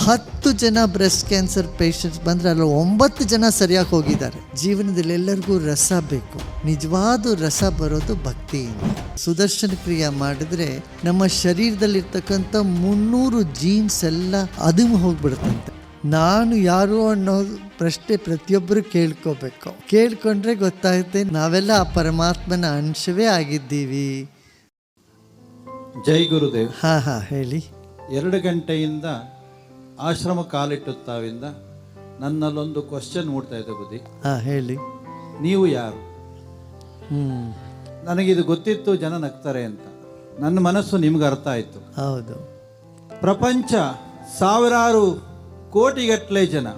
10 ಜನ breast cancer patients ಬಂದರೆ ಅಲ್ಲಿ 9 ಜನ ಸರಿಯಾಗಿ ಹೋಗಿದ್ದಾರೆ. ಜೀವನದಲ್ಲಿ ಎಲ್ಲರಿಗೂ ರಸ ಬೇಕು. ನಿಜವಾದ ರಸ ಬರೋದು ಭಕ್ತಿಯಿಂದ. ಸುದರ್ಶನ ಕ್ರಿಯೆ ಮಾಡಿದ್ರೆ ನಮ್ಮ ಶರೀರದಲ್ಲಿರ್ತಕ್ಕಂಥ 300 ಜೀನ್ಸ್ ಎಲ್ಲ ಅದುಮಿ ಹೋಗ್ಬಿಡುತ್ತಂತೆ. ನಾನು ಯಾರು ಅನ್ನೋ ಪ್ರಶ್ನೆ ಪ್ರತಿಯೊಬ್ಬರು ಕೇಳ್ಕೋಬೇಕು. ಕೇಳ್ಕೊಂಡ್ರೆ ಗೊತ್ತಾಗುತ್ತೆ ನಾವೆಲ್ಲ ಆ ಪರಮಾತ್ಮನ ಅಂಶವೇ ಆಗಿದ್ದೀವಿ. ಜೈ ಗುರುದೇವ್. ಹಾ ಹೇಳಿ. 2 ಗಂಟೆಯಿಂದ ಆಶ್ರಮ ಕಾಲಿಟ್ಟುತ್ತಾವಿಂದ ನನ್ನಲ್ಲೊಂದು ಕ್ವಶನ್ ಮೂಡ್ತಾ ಇದೆ ಬುದ್ಧಿ. ಹೇಳಿ. ನೀವು ಯಾರು? ನನಗಿದು ಗೊತ್ತಿತ್ತು, ಜನ ನಗ್ತಾರೆ ಅಂತ. ನನ್ನ ಮನಸ್ಸು ನಿಮ್ಗೆ ಅರ್ಥ ಆಯಿತು. ಹೌದು. ಪ್ರಪಂಚ ಸಾವಿರಾರು ಕೋಟಿಗಟ್ಟಲೆ ಜನ,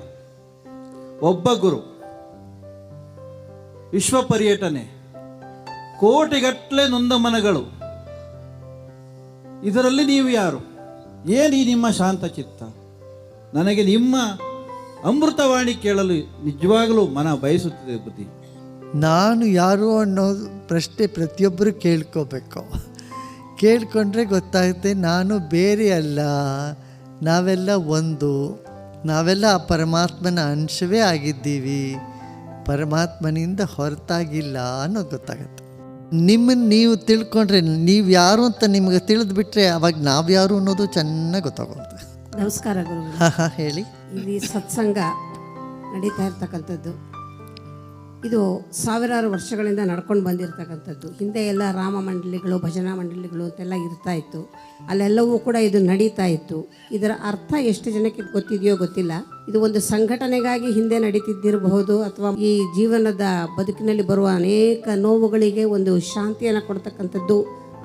ಒಬ್ಬ ಗುರು, ವಿಶ್ವ ಪರ್ಯಟನೆ, ಕೋಟಿಗಟ್ಟಲೆ ನೊಂದ ಮನಗಳು, ಇದರಲ್ಲಿ ನೀವು ಯಾರು? ಏನು ಈ ನಿಮ್ಮ ಶಾಂತ ಚಿತ್ತ? ನನಗೆ ನಿಮ್ಮ ಅಮೃತವಾಣಿ ಕೇಳಲು ನಿಜವಾಗಲೂ ಮನ ಬಯಸುತ್ತಿದೆ ಬುದ್ಧಿ. ನಾನು ಯಾರು ಅನ್ನೋ ಪ್ರಶ್ನೆ ಪ್ರತಿಯೊಬ್ಬರು ಕೇಳ್ಕೋಬೇಕು. ಕೇಳ್ಕೊಂಡ್ರೆ ಗೊತ್ತಾಗುತ್ತೆ ನಾನು ಬೇರೆ ಅಲ್ಲ, ನಾವೆಲ್ಲ ಒಂದು, ನಾವೆಲ್ಲ ಆ ಪರಮಾತ್ಮನ ಅಂಶವೇ ಆಗಿದ್ದೀವಿ, ಪರಮಾತ್ಮನಿಂದ ಹೊರತಾಗಿಲ್ಲ ಅನ್ನೋದು ಗೊತ್ತಾಗುತ್ತೆ. ನಿಮ್ಮನ್ನು ನೀವು ತಿಳ್ಕೊಂಡ್ರೆ ನೀವು ಯಾರು ಅಂತ ನಿಮಗೆ ತಿಳಿದ್ಬಿಟ್ರೆ ಅವಾಗ ನಾವು ಯಾರು ಅನ್ನೋದು ಚೆನ್ನಾಗಿ ಗೊತ್ತಾಗುತ್ತೆ. ನಮಸ್ಕಾರ ಗುರು. ಹೇಳಿ. ಇಲ್ಲಿ ಸತ್ಸಂಗ ನಡೀತಾ ಇರ್ತಕ್ಕಂಥದ್ದು ಇದು ಸಾವಿರಾರು ವರ್ಷಗಳಿಂದ ನಡ್ಕೊಂಡು ಬಂದಿರತಕ್ಕಂಥದ್ದು. ಹಿಂದೆ ಎಲ್ಲ ರಾಮ ಮಂಡಳಿಗಳು, ಭಜನಾ ಮಂಡಳಿಗಳು ಅಂತೆಲ್ಲ ಇರ್ತಾ ಇತ್ತು. ಅಲ್ಲೆಲ್ಲವೂ ಕೂಡ ಇದು ನಡೀತಾ ಇತ್ತು. ಇದರ ಅರ್ಥ ಎಷ್ಟು ಜನಕ್ಕೆ ಗೊತ್ತಿದೆಯೋ ಗೊತ್ತಿಲ್ಲ. ಇದು ಒಂದು ಸಂಘಟನೆಗಾಗಿ ಹಿಂದೆ ನಡೀತಿದ್ದಿರಬಹುದು, ಅಥವಾ ಈ ಜೀವನದ ಬದುಕಿನಲ್ಲಿ ಬರುವ ಅನೇಕ ನೋವುಗಳಿಗೆ ಒಂದು ಶಾಂತಿಯನ್ನು ಕೊಡ್ತಕ್ಕಂಥದ್ದು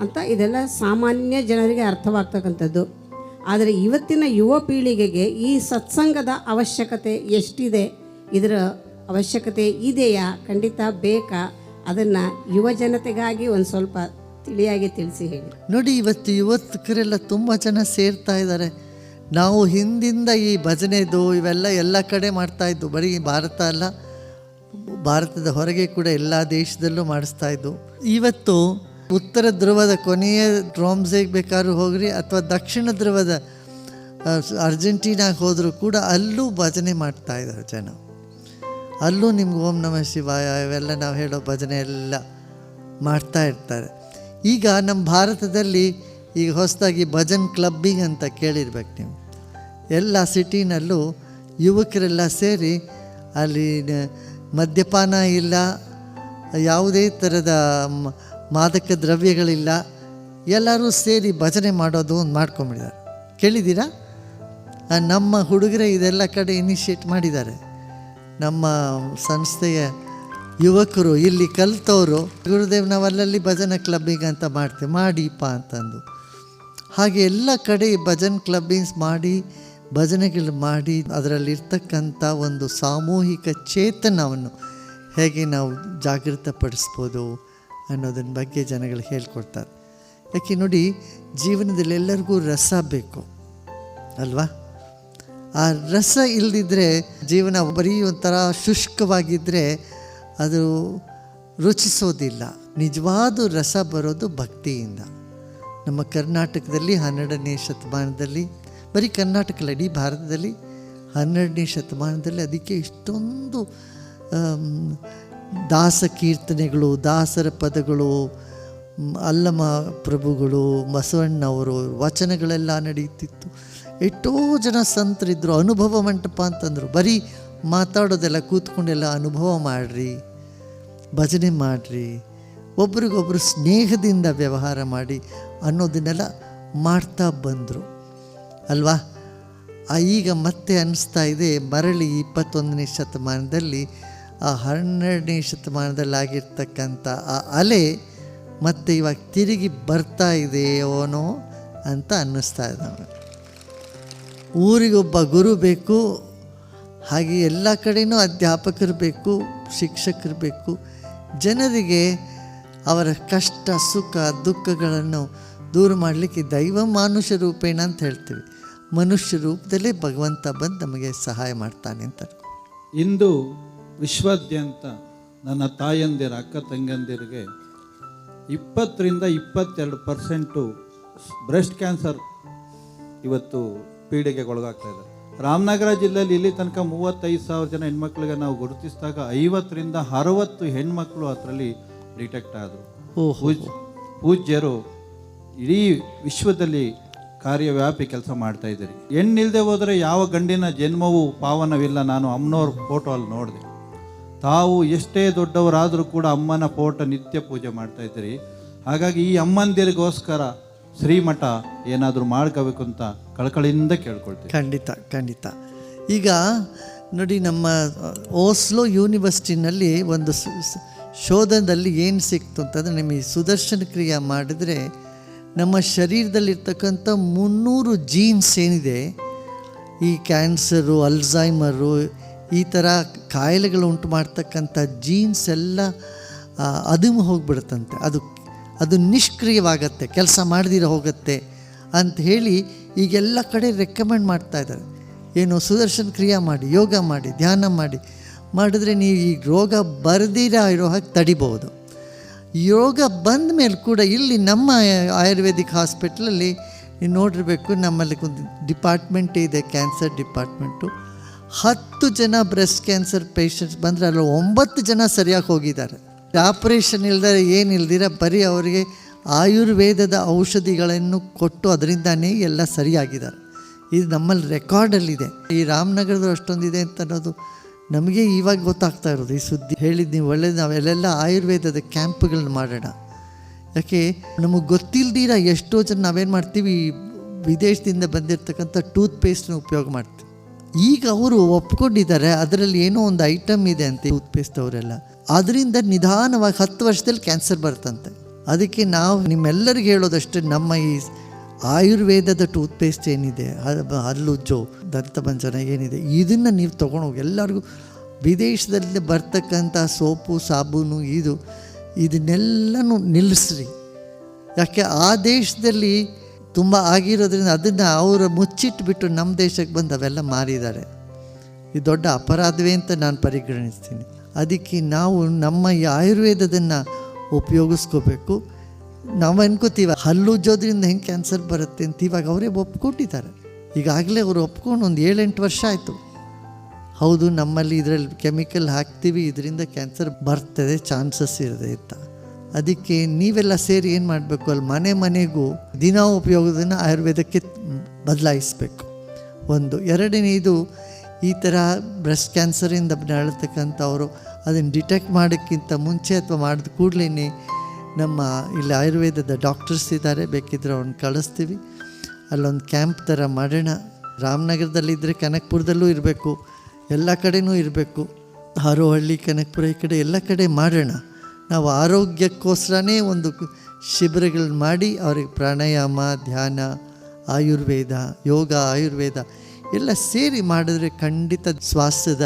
ಅಂತ ಇದೆಲ್ಲ ಸಾಮಾನ್ಯ ಜನರಿಗೆ ಅರ್ಥವಾಗ್ತಕ್ಕಂಥದ್ದು. ಆದರೆ ಇವತ್ತಿನ ಯುವ ಪೀಳಿಗೆಗೆ ಈ ಸತ್ಸಂಗದ ಅವಶ್ಯಕತೆ ಎಷ್ಟಿದೆ, ಇದರ ಅವಶ್ಯಕತೆ ಇದೆಯಾ, ಖಂಡಿತ ಬೇಕಾ, ಅದನ್ನು ಯುವ ಜನತೆಗಾಗಿ ಒಂದು ಸ್ವಲ್ಪ ತಿಳಿಯಾಗಿ ತಿಳಿಸಿ ಹೇಳಿ. ನೋಡಿ, ಇವತ್ತು ಯುವಕರೆಲ್ಲ ತುಂಬ ಜನ ಸೇರ್ತಾ ಇದ್ದಾರೆ. ನಾವು ಹಿಂದಿಂದ ಈ ಭಜನೆದು ಇವೆಲ್ಲ ಎಲ್ಲ ಕಡೆ ಮಾಡ್ತಾಯಿದ್ದು, ಬರೀ ಭಾರತ ಅಲ್ಲ, ಭಾರತದ ಹೊರಗೆ ಕೂಡ ಎಲ್ಲ ದೇಶದಲ್ಲೂ ಮಾಡಿಸ್ತಾ ಇದ್ದು. ಇವತ್ತು ಉತ್ತರ ಧ್ರುವದ ಕೊನೆಯ ಟ್ರಾಮ್ಸೆಗೆ ಬೇಕಾದ್ರೂ ಹೋಗ್ರಿ, ಅಥವಾ ದಕ್ಷಿಣ ಧ್ರುವದ ಅರ್ಜೆಂಟೀನಾಗೆ ಹೋದರೂ ಕೂಡ ಅಲ್ಲೂ ಭಜನೆ ಮಾಡ್ತಾ ಇದ್ದಾರೆ ಜನ. ಅಲ್ಲೂ ನಿಮ್ಗೆ ಓಂ ನಮಃ ಶಿವಾಯ ಇವೆಲ್ಲ ನಾವು ಹೇಳೋ ಭಜನೆ ಎಲ್ಲ ಮಾಡ್ತಾ ಇರ್ತಾರೆ. ಈಗ ನಮ್ಮ ಭಾರತದಲ್ಲಿ ಈಗ ಹೊಸದಾಗಿ ಭಜನ್ ಕ್ಲಬ್ಬಿಂಗ್ ಅಂತ ಕೇಳಿರ್ಬೇಕು ನೀವು. ಎಲ್ಲ ಸಿಟಿನಲ್ಲೂ ಯುವಕರೆಲ್ಲ ಸೇರಿ ಅಲ್ಲಿ ಮದ್ಯಪಾನ ಇಲ್ಲ, ಯಾವುದೇ ಥರದ ಮಾದಕ ದ್ರವ್ಯಗಳಿಲ್ಲ, ಎಲ್ಲರೂ ಸೇರಿ ಭಜನೆ ಮಾಡೋದು ಒಂದು ಮಾಡ್ಕೊಂಬಿಟ್ಟಿದ್ದಾರೆ. ಕೇಳಿದ್ದೀರಾ? ನಮ್ಮ ಹುಡುಗರೇ ಇದೆಲ್ಲ ಕಡೆ ಇನಿಷಿಯೇಟ್ ಮಾಡಿದ್ದಾರೆ. ನಮ್ಮ ಸಂಸ್ಥೆಯ ಯುವಕರು ಇಲ್ಲಿ ಕಲಿತವರು, ಗುರುದೇವ್ ನಾವಲ್ಲಲ್ಲಿ ಭಜನಾ ಕ್ಲಬ್ಬಿಂಗ್ ಅಂತ ಮಾಡ್ತೇವೆ, ಮಾಡಿಪ್ಪ ಅಂತಂದು. ಹಾಗೆ ಎಲ್ಲ ಕಡೆ ಭಜನ್ ಕ್ಲಬ್ಬಿಂಗ್ಸ್ ಮಾಡಿ, ಭಜನೆಗಳು ಮಾಡಿ, ಅದರಲ್ಲಿರ್ತಕ್ಕಂಥ ಒಂದು ಸಾಮೂಹಿಕ ಚೇತನವನ್ನು ಹೇಗೆ ನಾವು ಜಾಗೃತಪಡಿಸ್ಬೋದು ಅನ್ನೋದನ್ನ ಬಗ್ಗೆ ಜನಗಳು ಹೇಳ್ಕೊಡ್ತಾರೆ. ಯಾಕೆ ನೋಡಿ, ಜೀವನದಲ್ಲಿ ಎಲ್ಲರಿಗೂ ರಸ ಬೇಕು ಅಲ್ವಾ? ಆ ರಸ ಇಲ್ಲದಿದ್ದರೆ ಜೀವನ ಬರೀ ಒಂಥರ ಶುಷ್ಕವಾಗಿದ್ದರೆ ಅದು ರುಚಿಸೋದಿಲ್ಲ. ನಿಜವಾದ ರಸ ಬರೋದು ಭಕ್ತಿಯಿಂದ. ನಮ್ಮ ಕರ್ನಾಟಕದಲ್ಲಿ 12ನೇ ಶತಮಾನದಲ್ಲಿ, ಬರೀ ಕರ್ನಾಟಕ ಇಡೀ ಭಾರತದಲ್ಲಿ 12ನೇ ಶತಮಾನದಲ್ಲಿ ಅದಕ್ಕೆ ಇಷ್ಟೊಂದು ದಾಸ ಕೀರ್ತನೆಗಳು, ದಾಸರ ಪದಗಳು, ಅಲ್ಲಮ ಪ್ರಭುಗಳು, ಬಸವಣ್ಣವರು ವಚನಗಳೆಲ್ಲ ನಡೀತಿತ್ತು. ಎಷ್ಟೋ ಜನ ಸಂತರಿದ್ದರು. ಅನುಭವ ಮಂಟಪ ಅಂತಂದರು. ಬರೀ ಮಾತಾಡೋದೆಲ್ಲ, ಕೂತ್ಕೊಂಡೆಲ್ಲ ಅನುಭವ ಮಾಡಿರಿ, ಭಜನೆ ಮಾಡಿರಿ, ಒಬ್ರಿಗೊಬ್ಬರು ಸ್ನೇಹದಿಂದ ವ್ಯವಹಾರ ಮಾಡಿ ಅನ್ನೋದನ್ನೆಲ್ಲ ಮಾಡ್ತಾ ಬಂದರು ಅಲ್ವಾ? ಈಗ ಮತ್ತೆ ಅನ್ನಿಸ್ತಾ ಇದೆ ಮರಳಿ 21ನೇ ಶತಮಾನದಲ್ಲಿ, ಆ 12ನೇ ಶತಮಾನದಲ್ಲಿ ಆಗಿರ್ತಕ್ಕಂಥ ಆ ಅಲೆ ಮತ್ತು ಇವಾಗ ತಿರುಗಿ ಬರ್ತಾ ಇದೆಯೋನೋ ಅಂತ ಅನ್ನಿಸ್ತಾ ಇದ್ದಾವೆ. ಊರಿಗೊಬ್ಬ ಗುರು ಬೇಕು, ಹಾಗೆ ಎಲ್ಲ ಕಡೆಯೂ ಅಧ್ಯಾಪಕರು ಬೇಕು, ಶಿಕ್ಷಕರು ಬೇಕು. ಜನರಿಗೆ ಅವರ ಕಷ್ಟ ಸುಖ ದುಃಖಗಳನ್ನು ದೂರ ಮಾಡಲಿಕ್ಕೆ ದೈವ ಮಾನುಷ ರೂಪೇಣ ಅಂತ ಹೇಳ್ತೀವಿ. ಮನುಷ್ಯ ರೂಪದಲ್ಲೇ ಭಗವಂತ ಬಂದು ನಮಗೆ ಸಹಾಯ ಮಾಡ್ತಾನೆ ಅಂತ. ಇಂದು ವಿಶ್ವಾದ್ಯಂತ ನನ್ನ ತಾಯಂದಿರ, ಅಕ್ಕ ತಂಗಂದಿರಿಗೆ 20-22% ಬ್ರೆಸ್ಟ್ ಕ್ಯಾನ್ಸರ್ ಇವತ್ತು ಪೀಡೆಗೆ ಒಳಗಾಗ್ತಾ ಇದ್ದಾರೆ. ರಾಮನಗರ ಜಿಲ್ಲೆಯಲ್ಲಿ ಇಲ್ಲಿ ತನಕ 35,000 ಜನ ಹೆಣ್ಮಕ್ಳಿಗೆ ನಾವು ಗುರುತಿಸಿದಾಗ 50ರಿಂದ 60 ಹೆಣ್ಮಕ್ಳು ಅದರಲ್ಲಿ ಡಿಟೆಕ್ಟ್ ಆದರು. ಪೂಜ್ಯರು ಇಡೀ ವಿಶ್ವದಲ್ಲಿ ಕಾರ್ಯವ್ಯಾಪಿ ಕೆಲಸ ಮಾಡ್ತಾ ಇದ್ದೀರಿ. ಹೆಣ್ಣಿಲ್ದೆ ಹೋದರೆ ಯಾವ ಗಂಡಿನ ಜನ್ಮವೂ ಪಾವನವಿಲ್ಲ. ನಾನು ಅಮ್ಮನವ್ರ ಫೋಟೋ ಅಲ್ಲಿ ನೋಡಿದೆ. ತಾವು ಎಷ್ಟೇ ದೊಡ್ಡವರಾದರೂ ಕೂಡ ಅಮ್ಮನ ಫೋಟೋ ನಿತ್ಯ ಪೂಜೆ ಮಾಡ್ತಾ ಇದ್ದೀರಿ. ಹಾಗಾಗಿ ಈ ಅಮ್ಮಂದಿರಿಗೋಸ್ಕರ ಶ್ರೀಮಠ ಏನಾದರೂ ಮಾಡ್ಕೋಬೇಕು ಅಂತ ಕಳಕಳಿಯಿಂದ ಕೇಳ್ಕೊಳ್ತೀವಿ. ಖಂಡಿತ. ಈಗ ನೋಡಿ, ನಮ್ಮ ಓಸ್ಲೋ ಯೂನಿವರ್ಸಿಟಿನಲ್ಲಿ ಒಂದು ಶೋಧದಲ್ಲಿ ಏನು ಸಿಕ್ತು ಅಂತಂದರೆ, ನಿಮಗೆ ಸುದರ್ಶನ ಕ್ರಿಯೆ ಮಾಡಿದರೆ ನಮ್ಮ ಶರೀರದಲ್ಲಿರ್ತಕ್ಕಂಥ 300 ಜೀನ್ಸ್ ಏನಿದೆ, ಈ ಕ್ಯಾನ್ಸರು, ಅಲ್ಝೈಮರು, ಈ ಥರ ಕಾಯಿಲೆಗಳು ಉಂಟು ಮಾಡ್ತಕ್ಕಂಥ ಜೀನ್ಸ್ ಎಲ್ಲ ಅದುಮು ಹೋಗ್ಬಿಡುತ್ತಂತೆ. ಅದು ನಿಷ್ಕ್ರಿಯವಾಗತ್ತೆ, ಕೆಲಸ ಮಾಡದಿರೋ ಹೋಗುತ್ತೆ ಅಂತ ಹೇಳಿ ಈಗೆಲ್ಲ ಕಡೆ ರೆಕಮೆಂಡ್ ಮಾಡ್ತಾ ಇದ್ದಾರೆ. ಏನು, ಸುದರ್ಶನ ಕ್ರಿಯೆ ಮಾಡಿ, ಯೋಗ ಮಾಡಿ, ಧ್ಯಾನ ಮಾಡಿದ್ರೆ ನೀವು ಈ ರೋಗ ಬರ್ದಿರ ಇರೋ ಹಾಗೆ ತಡಿಬೋದು. ಯೋಗ ಬಂದ ಮೇಲೆ ಕೂಡ ಇಲ್ಲಿ ನಮ್ಮ ಆಯುರ್ವೇದಿಕ್ ಹಾಸ್ಪಿಟ್ಲಲ್ಲಿ ನೀವು ನೋಡಿರಬೇಕು, ನಮ್ಮಲ್ಲಿ ಒಂದು ಡಿಪಾರ್ಟ್ಮೆಂಟ್ ಇದೆ, ಕ್ಯಾನ್ಸರ್ ಡಿಪಾರ್ಟ್ಮೆಂಟು. 10 ಜನ ಬ್ರೆಸ್ಟ್ ಕ್ಯಾನ್ಸರ್ ಪೇಷಂಟ್ಸ್ ಬಂದರೆ ಅಲ್ಲಿ 9 ಜನ ಸರಿಯಾಗಿ ಹೋಗಿದ್ದಾರೆ. ಆಪ್ರೇಷನ್ ಇಲ್ದರೆ ಏನಿಲ್ದಿರ ಬರೀ ಅವರಿಗೆ ಆಯುರ್ವೇದದ ಔಷಧಿಗಳನ್ನು ಕೊಟ್ಟು ಅದರಿಂದನೇ ಎಲ್ಲ ಸರಿಯಾಗಿದ್ದಾರೆ. ಇದು ನಮ್ಮಲ್ಲಿ ರೆಕಾರ್ಡಲ್ಲಿದೆ. ಈ ರಾಮನಗರದ್ದು ಅಷ್ಟೊಂದಿದೆ ಅಂತ ಅನ್ನೋದು ನಮಗೆ ಇವಾಗ ಗೊತ್ತಾಗ್ತಾ ಇರೋದು. ಈ ಸುದ್ದಿ ಹೇಳಿದ್ದು ನೀವು ಒಳ್ಳೆಯದು. ನಾವೆಲ್ಲ ಆಯುರ್ವೇದದ ಕ್ಯಾಂಪ್ಗಳನ್ನ ಮಾಡೋಣ. ಯಾಕೆ ನಮಗೆ ಗೊತ್ತಿಲ್ದಿರ ಎಷ್ಟೋ ಜನ ನಾವೇನು ಮಾಡ್ತೀವಿ, ವಿದೇಶದಿಂದ ಬಂದಿರತಕ್ಕಂಥ ಟೂತ್ ಪೇಸ್ಟ್ನ ಉಪಯೋಗ ಮಾಡ್ತೀವಿ. ಈಗ ಅವರು ಒಪ್ಕೊಂಡಿದ್ದಾರೆ ಅದರಲ್ಲಿ ಏನೋ ಒಂದು ಐಟಮ್ ಇದೆ ಅಂತ ಟೂತ್ ಪೇಸ್ಟ್ ಅವರೆಲ್ಲ. ಅದರಿಂದ ನಿಧಾನವಾಗಿ 10 ವರ್ಷದಲ್ಲಿ ಕ್ಯಾನ್ಸರ್ ಬರ್ತಂತೆ. ಅದಕ್ಕೆ ನಾವು ನಿಮ್ಮೆಲ್ಲರಿಗೆ ಹೇಳೋದಷ್ಟೇ, ನಮ್ಮ ಈ ಆಯುರ್ವೇದದ ಟೂತ್ ಪೇಸ್ಟ್ ಏನಿದೆ, ಹಲ್ಲುಜ್ಜೋ, ದಂತಮಂಜನ ಏನಿದೆ, ಇದನ್ನು ನೀವು ತೊಗೊಂಡೋಗಿ ಎಲ್ಲರಿಗೂ ವಿದೇಶದಲ್ಲಿ ಬರ್ತಕ್ಕಂಥ ಸೋಪು, ಸಾಬೂನು, ಇದನ್ನೆಲ್ಲನೂ ನಿಲ್ಲಿಸ್ರಿ. ಯಾಕೆ ಆ ದೇಶದಲ್ಲಿ ತುಂಬ ಆಗಿರೋದ್ರಿಂದ ಅದನ್ನು ಅವರು ಮುಚ್ಚಿಟ್ಬಿಟ್ಟು ನಮ್ಮ ದೇಶಕ್ಕೆ ಬಂದು ಅವೆಲ್ಲ ಮಾರಿದ್ದಾರೆ. ಇದು ದೊಡ್ಡ ಅಪರಾಧವೇ ಅಂತ ನಾನು ಪರಿಗಣಿಸ್ತೀನಿ. ಅದಕ್ಕೆ ನಾವು ನಮ್ಮ ಈ ಆಯುರ್ವೇದದನ್ನು ಉಪಯೋಗಿಸ್ಕೋಬೇಕು. ನಾವು ಅನ್ಕೋತೀವಿ ಹಲ್ಲುಜ್ಜೋದ್ರಿಂದ ಹೆಂಗೆ ಕ್ಯಾನ್ಸರ್ ಬರುತ್ತೆ ಅಂತ. ಇವಾಗ ಅವರೇ ಒಪ್ಕೊಂಡಿದ್ದಾರೆ. ಈಗಾಗಲೇ ಅವರು ಒಪ್ಕೊಂಡು ಒಂದು 7-8 ವರ್ಷ ಆಯಿತು. ಹೌದು, ನಮ್ಮಲ್ಲಿ ಇದರಲ್ಲಿ ಕೆಮಿಕಲ್ ಹಾಕ್ತೀವಿ, ಇದರಿಂದ ಕ್ಯಾನ್ಸರ್ ಬರ್ತದೆ, ಚಾನ್ಸಸ್ ಇರುತ್ತೆ ಅಂತ. ಅದಕ್ಕೆ ನೀವೆಲ್ಲ ಸೇರಿ ಏನು ಮಾಡಬೇಕು, ಅಲ್ಲಿ ಮನೆಗೂ ದಿನ ಉಪಯೋಗದನ್ನು ಆಯುರ್ವೇದಕ್ಕೆ ಬದಲಾಯಿಸಬೇಕು. ಒಂದು. ಎರಡನೇದು, ಈ ಥರ ಬ್ರೆಸ್ಟ್ ಕ್ಯಾನ್ಸರಿಂದ ನರಳತಕ್ಕಂಥವರು ಅದನ್ನು ಡಿಟೆಕ್ಟ್ ಮಾಡೋಕ್ಕಿಂತ ಮುಂಚೆ ಅಥವಾ ಮಾಡಿದ ಕೂಡಲೇ ನಮ್ಮ ಇಲ್ಲಿ ಆಯುರ್ವೇದದ ಡಾಕ್ಟರ್ಸ್ ಇದ್ದಾರೆ, ಬೇಕಿದ್ರೆ ಅವ್ರನ್ನ ಕಳಿಸ್ತೀವಿ. ಅಲ್ಲೊಂದು ಕ್ಯಾಂಪ್ ಥರ ಮಾಡೋಣ. ರಾಮನಗರದಲ್ಲಿದ್ದರೆ ಕನಕಪುರದಲ್ಲೂ ಇರಬೇಕು, ಎಲ್ಲ ಕಡೆನೂ ಇರಬೇಕು. ಹಾರೋಹಳ್ಳಿ, ಕನಕಪುರ, ಈ ಕಡೆ ಎಲ್ಲ ಕಡೆ ಮಾಡೋಣ. ನಾವು ಆರೋಗ್ಯಕ್ಕೋಸ್ಕರನೇ ಒಂದು ಶಿಬಿರಗಳನ್ನ ಮಾಡಿ ಅವ್ರಿಗೆ ಪ್ರಾಣಾಯಾಮ, ಧ್ಯಾನ, ಆಯುರ್ವೇದ, ಯೋಗ, ಆಯುರ್ವೇದ ಎಲ್ಲ ಸೇರಿ ಮಾಡಿದ್ರೆ ಖಂಡಿತ ಸ್ವಾಸ್ಥ್ಯದ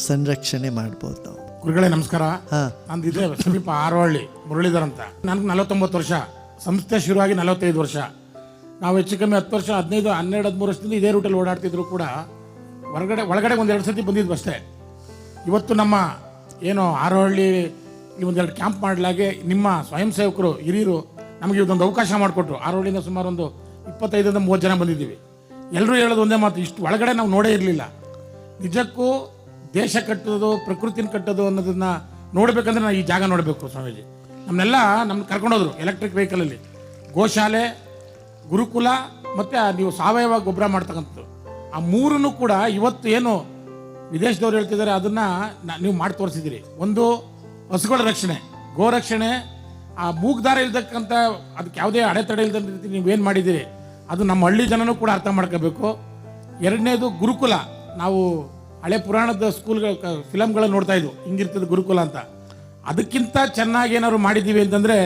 ಸಂರಕ್ಷಣೆ ಮಾಡ್ಬೋದು ನಾವು. ಗುರುಗಳೇ ನಮಸ್ಕಾರ. ನಂದು ಇದೆ ಸಮೀಪ ಹಾರೋಹಳ್ಳಿ, ಮುರಳೀಧರ್ ಅಂತ. ನನಗೆ 49 ವರ್ಷ, ಸಂಸ್ಥೆ ಶುರುವಾಗಿ 45 ವರ್ಷ. ನಾವು ಹೆಚ್ಚು ಕಮ್ಮಿ 10 ವರ್ಷ, 15, 12, 13 ವರ್ಷದಿಂದ ಇದೇ ರೂಟಲ್ಲಿ ಓಡಾಡ್ತಿದ್ರು ಕೂಡ ಒಳಗಡೆ 1-2 ಸತಿ ಬಂದಿದ್ವು ಅಷ್ಟೇ. ಇವತ್ತು ನಮ್ಮ ಏನು ಹಾರೋಹಳ್ಳಿ ಈ 1-2 ಕ್ಯಾಂಪ್ ಮಾಡಲಾಗೆ ನಿಮ್ಮ ಸ್ವಯಂ ಸೇವಕರು ಹಿರಿಯರು ನಮಗೆ ಇದೊಂದು ಅವಕಾಶ ಮಾಡಿಕೊಟ್ರು. ಹಾರೋಹಳ್ಳಿಯಿಂದ ಸುಮಾರು ಒಂದು 25-30 ಜನ ಬಂದಿದ್ದೀವಿ. ಎಲ್ಲರೂ ಹೇಳೋದು ಒಂದೇ ಮಾತು, ಇಷ್ಟು ಒಳಗಡೆ ನಾವು ನೋಡೇ ಇರಲಿಲ್ಲ. ನಿಜಕ್ಕೂ ದೇಶ ಕಟ್ಟೋದು, ಪ್ರಕೃತಿನ ಕಟ್ಟೋದು ಅನ್ನೋದನ್ನ ನೋಡಬೇಕಂದ್ರೆ ನಾವು ಈ ಜಾಗ ನೋಡಬೇಕು. ಸ್ವಾಮೀಜಿ ನಮ್ಮನ್ನ ಕರ್ಕೊಂಡೋದ್ರು ಎಲೆಕ್ಟ್ರಿಕ್ ವೆಹಿಕಲಲ್ಲಿ. ಗೋಶಾಲೆ, ಗುರುಕುಲ ಮತ್ತು ನೀವು ಸಾವಯವ ಗೊಬ್ಬರ ಮಾಡ್ತಕ್ಕಂಥದ್ದು, ಆ ಮೂರನ್ನು ಕೂಡ ಇವತ್ತು ಏನು ವಿದೇಶದವ್ರು ಹೇಳ್ತಿದ್ದಾರೆ ಅದನ್ನು ನೀವು ಮಾಡಿ ತೋರಿಸಿದ್ದೀರಿ. ಒಂದು, ಹಸುಗಳ ರಕ್ಷಣೆ, ಗೋ ರಕ್ಷಣೆ, ಆ ಮೂಗ್ದಾರ ಇಲ್ದಕ್ಕಂಥ ಅದಕ್ಕೆ ಯಾವುದೇ ಅಡೆತಡೆ ಇಲ್ದ ರೀತಿ ನೀವೇನು ಮಾಡಿದ್ದೀರಿ ಅದು ನಮ್ಮ ಹಳ್ಳಿ ಜನನೂ ಕೂಡ ಅರ್ಥ ಮಾಡ್ಕೋಬೇಕು. ಎರಡನೇದು, ಗುರುಕುಲ. ನಾವು ಹಳೆ ಪುರಾಣದ ಸ್ಕೂಲ್ಗಳ ಫಿಲಮ್ಗಳಲ್ಲಿ ನೋಡ್ತಾ ಇದ್ವು, ಹಿಂಗಿರ್ತದೆ ಗುರುಕುಲ ಅಂತ. ಅದಕ್ಕಿಂತ ಚೆನ್ನಾಗಿ ಏನಾದ್ರು ಮಾಡಿದ್ದೀವಿ ಅಂತಂದರೆ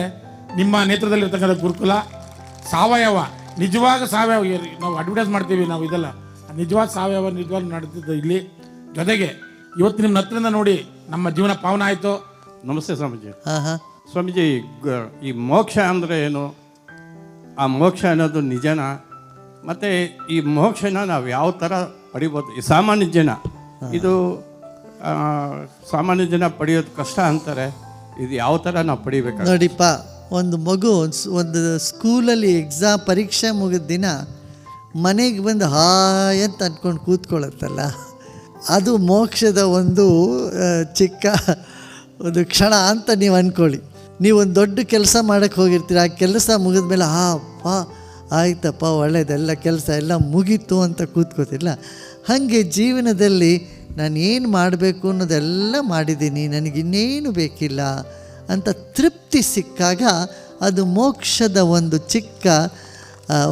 ನಿಮ್ಮ ನೇತೃತ್ವದಲ್ಲಿರ್ತಕ್ಕಂಥ ಗುರುಕುಲ. ಸಾವಯವ, ನಿಜವಾಗ ಸಾವಯವ, ನಾವು ಅಡ್ವರ್ಟೈಸ್ ಮಾಡ್ತೀವಿ ನಾವು, ಇದೆಲ್ಲ ನಿಜವಾದ ಸಾವಯವ ನಿಜವಾಗ ನಡೆದಿದ್ದು ಇಲ್ಲಿ. ಜೊತೆಗೆ ಇವತ್ತು ನಿಮ್ಮ ಹತ್ರದಿಂದ ನೋಡಿ ನಮ್ಮ ಜೀವನ ಪಾವನ ಆಯಿತು. ನಮಸ್ತೆ ಸ್ವಾಮೀಜಿ. ಸ್ವಾಮೀಜಿ, ಈ ಮೋಕ್ಷ ಅಂದರೆ ಏನು? ಆ ಮೋಕ್ಷ ಅನ್ನೋದು ನಿಜನ? ಮತ್ತು ಈ ಮೋಕ್ಷನ ನಾವು ಯಾವ ಥರ ಪಡಿಬೋದು? ಈ ಸಾಮಾನ್ಯ ಜನ ಇದು ಸಾಮಾನ್ಯ ಜನ ಪಡೆಯೋದು ಕಷ್ಟ ಅಂತಾರೆ. ಇದು ಯಾವ ಥರ ನಾವು ಪಡಿಬೇಕು? ನೋಡಿಪ್ಪ, ಒಂದು ಮಗು ಒಂದು ಸ್ಕೂಲಲ್ಲಿ ಪರೀಕ್ಷೆ ಮುಗಿದ ದಿನ ಮನೆಗೆ ಬಂದು ಹಾಯ್ ಅಂತ ಅಂದ್ಕೊಂಡು ಕೂತ್ಕೊಳ್ಳುತ್ತಲ್ಲ, ಅದು ಮೋಕ್ಷದ ಒಂದು ಚಿಕ್ಕ ಒಂದು ಕ್ಷಣ ಅಂತ ನೀವು ಅಂದ್ಕೊಳ್ಳಿ. ನೀವೊಂದು ದೊಡ್ಡ ಕೆಲಸ ಮಾಡೋಕ್ಕೆ ಹೋಗಿರ್ತೀರ, ಆ ಕೆಲಸ ಮುಗಿದ್ಮೇಲೆ ಆಯ್ತಪ್ಪ ಒಳ್ಳೆಯದೆಲ್ಲ ಕೆಲಸ ಎಲ್ಲ ಮುಗೀತು ಅಂತ ಕೂತ್ಕೋತಿಲ್ಲ. ಹಾಗೆ ಜೀವನದಲ್ಲಿ ನಾನು ಏನು ಮಾಡಬೇಕು ಅನ್ನೋದೆಲ್ಲ ಮಾಡಿದ್ದೀನಿ, ನನಗಿನ್ನೇನು ಬೇಕಿಲ್ಲ ಅಂತ ತೃಪ್ತಿ ಸಿಕ್ಕಾಗ ಅದು ಮೋಕ್ಷದ ಒಂದು ಚಿಕ್ಕ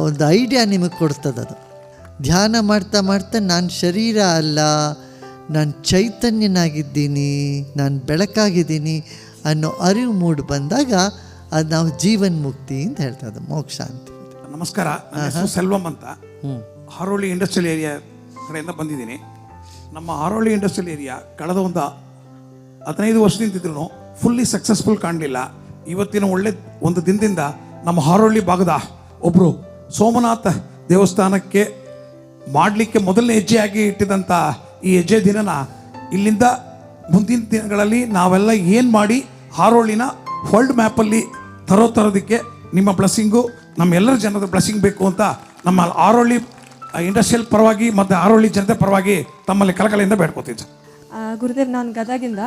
ಒಂದು ಐಡಿಯಾ ನಿಮಗೆ ಕೊಡ್ತದೆ. ಅದು ಧ್ಯಾನ ಮಾಡ್ತಾ ಮಾಡ್ತಾ ನಾನು ಶರೀರ ಅಲ್ಲ, ನಾನು ಚೈತನ್ಯನಾಗಿದ್ದೀನಿ, ನಾನು ಬೆಳಕಾಗಿದ್ದೀನಿ ಅನ್ನೋ ಅರಿವು ಮೂಡಿ ಬಂದಾಗ ಅದು ನಾವು ಜೀವನ್ ಮುಕ್ತಿ ಅಂತ ಹೇಳ್ತಾ, ಅದು ಮೋಕ್ಷ ಅಂತ. ನಮಸ್ಕಾರ, ನನ್ನ ಹೆಸರು ಸೆಲ್ವಂ ಅಂತ. ಹಾರೋಳಿ ಇಂಡಸ್ಟ್ರಿಯಲ್ ಏರಿಯಾ ಕಡೆಯಿಂದ ಬಂದಿದ್ದೀನಿ. ನಮ್ಮ ಹಾರೋಳಿ ಇಂಡಸ್ಟ್ರಿಯಲ್ ಏರಿಯಾ ಕಳೆದ ಒಂದು 15 ವರ್ಷದಿಂದಿದ್ರು ಫುಲ್ಲಿ ಸಕ್ಸಸ್ಫುಲ್ ಕಾಣಲಿಲ್ಲ. ಇವತ್ತಿನ ಒಳ್ಳೆ ಒಂದು ದಿನದಿಂದ ನಮ್ಮ ಹಾರೋಳಿ ಭಾಗದ ಒಬ್ಬರು ಸೋಮನಾಥ ದೇವಸ್ಥಾನಕ್ಕೆ ಮಾಡಲಿಕ್ಕೆ ಮೊದಲನೇ ಹೆಜ್ಜೆಯಾಗಿ ಇಟ್ಟಿದಂಥ ಈ ಹೆಜ್ಜೆ ದಿನನ ಇಲ್ಲಿಂದ ಮುಂದಿನ ದಿನಗಳಲ್ಲಿ ನಾವೆಲ್ಲ ಏನು ಮಾಡಿ ಹಾರೋಳಿನ ವರ್ಲ್ಡ್ ಮ್ಯಾಪಲ್ಲಿ ತರೋದಕ್ಕೆ ನಿಮ್ಮ ಬ್ಲೆಸ್ಸಿಂಗು, ನಮ್ಮೆಲ್ಲರ ಜನದ ಬ್ಲೆಸ್ಸಿಂಗ್ ಬೇಕು ಅಂತ ನಮ್ಮ ಹಾರೋಳಿ ಇಂಡಸ್ಟ್ರಿಯಲ್ ಪರವಾಗಿ ಮತ್ತು ಹಾರೋಳಿ ಜನತೆ ಪರವಾಗಿ ತಮ್ಮಲ್ಲಿ ಕಳಕಳಿಯಿಂದ ಬೇಡ್ಕೋತೀನಿ ಸರ್. ಗುರುದೇವ್, ನಾನು ಗದಗಿಂದ.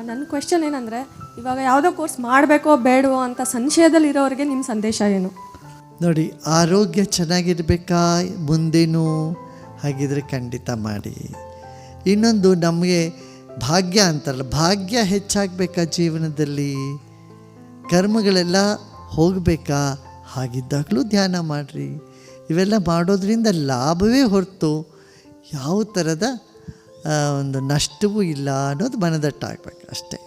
ನನ್ನ ಕ್ವೆಶ್ಚನ್ ಏನಂದರೆ, ಇವಾಗ ಯಾವುದೋ ಕೋರ್ಸ್ ಮಾಡಬೇಕೋ ಬೇಡವೋ ಅಂತ ಸಂಶಯದಲ್ಲಿರೋರಿಗೆ ನಿಮ್ಮ ಸಂದೇಶ ಏನು? ನೋಡಿ, ಆರೋಗ್ಯ ಚೆನ್ನಾಗಿರಬೇಕಾ ಮುಂದೇನು, ಹಾಗಿದ್ರೆ ಖಂಡಿತ ಮಾಡಿ. ಇನ್ನೊಂದು, ನಮಗೆ ಭಾಗ್ಯ ಅಂತಾರಲ್ಲ, ಭಾಗ್ಯ ಹೆಚ್ಚಾಗಬೇಕಾ ಜೀವನದಲ್ಲಿ, ಕರ್ಮಗಳೆಲ್ಲ ಹೋಗಬೇಕಾ, ಹಾಗಿದ್ದಾಗಲೂ ಧ್ಯಾನ ಮಾಡಿರಿ. ಇವೆಲ್ಲ ಮಾಡೋದ್ರಿಂದ ಲಾಭವೇ ಹೊರತು ಯಾವ ಥರದ ಒಂದು ನಷ್ಟವೂ ಇಲ್ಲ ಅನ್ನೋದು ಮನದಟ್ಟಾಗಬೇಕು ಅಷ್ಟೇ.